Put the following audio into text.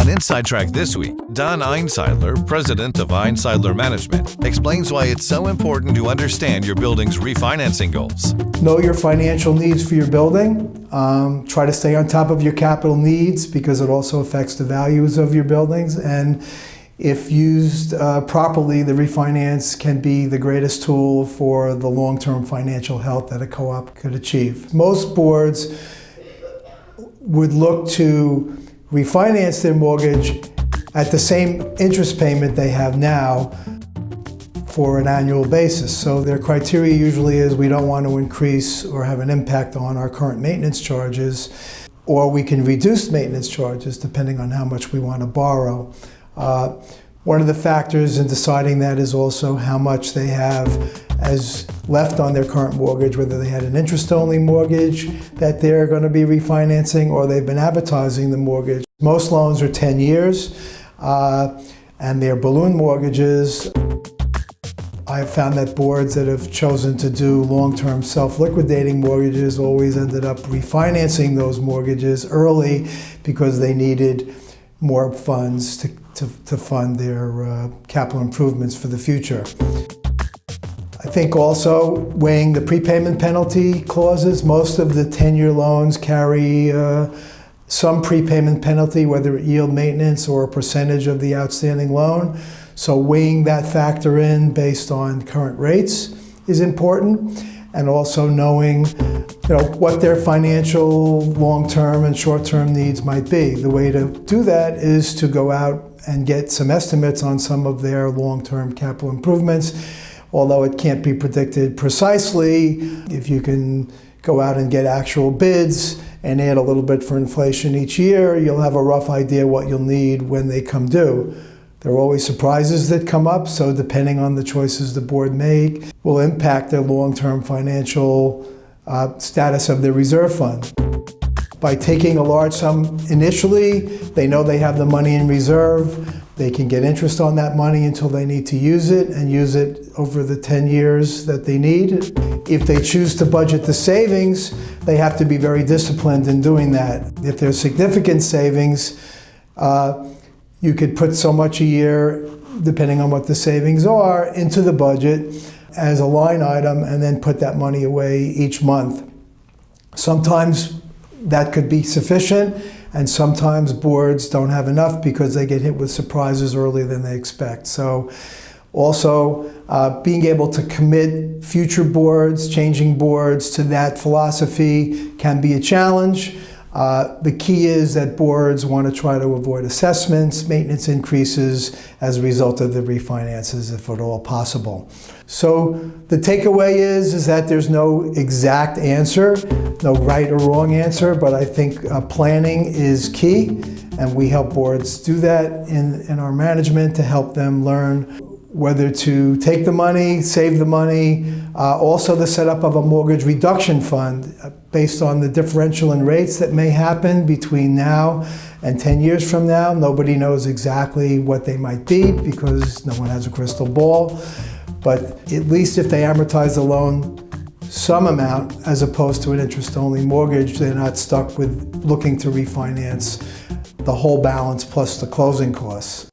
On Inside Track this week, Don Einsidler, president of Einsidler Management, explains why it's so important to understand your building's refinancing goals. Know your financial needs for your building. Try to stay on top of your capital needs because it also affects the values of your buildings. And if used properly, the refinance can be the greatest tool for the long-term financial health that a co-op could achieve. Most boards would look to refinance their mortgage at the same interest payment they have now for an annual basis. So their criteria usually is we don't want to increase or have an impact on our current maintenance charges, or we can reduce maintenance charges depending on how much we want to borrow. One of the factors in deciding that is also how much they have as left on their current mortgage, whether they had an interest-only mortgage that they're going to be refinancing or they've been amortizing the mortgage. Most loans are 10 years and they're balloon mortgages. I've found that boards that have chosen to do long-term self-liquidating mortgages always ended up refinancing those mortgages early because they needed more funds to fund their capital improvements for the future. I think also weighing the prepayment penalty clauses. Most of the 10-year loans carry some prepayment penalty, whether it yield maintenance or a percentage of the outstanding loan. So weighing that factor in based on current rates is important, and also knowing what their financial long-term and short-term needs might be. The way to do that is to go out and get some estimates on some of their long-term capital improvements. Although it can't be predicted precisely, if you can go out and get actual bids and add a little bit for inflation each year, you'll have a rough idea what you'll need when they come due. There are always surprises that come up, so depending on the choices the board make, will impact their long-term financial status of their reserve fund. By taking a large sum initially, they know they have the money in reserve. They can get interest on that money until they need to use it and use it over the 10 years that they need. If they choose to budget the savings, they have to be very disciplined in doing that. If there's significant savings, you could put so much a year, depending on what the savings are, into the budget as a line item and then put that money away each month. Sometimes that could be sufficient, and sometimes boards don't have enough because they get hit with surprises earlier than they expect. So also being able to commit future boards, changing boards to that philosophy can be a challenge. The key is that boards want to try to avoid assessments, maintenance increases as a result of the refinances if at all possible. So the takeaway is that there's no exact answer, no right or wrong answer, but I think planning is key, and we help boards do that in our management to help them learn whether to take the money, save the money, also the setup of a mortgage reduction fund based on the differential in rates that may happen between now and 10 years from now. Nobody knows exactly what they might be because no one has a crystal ball. But at least if they amortize the loan some amount as opposed to an interest-only mortgage, they're not stuck with looking to refinance the whole balance plus the closing costs.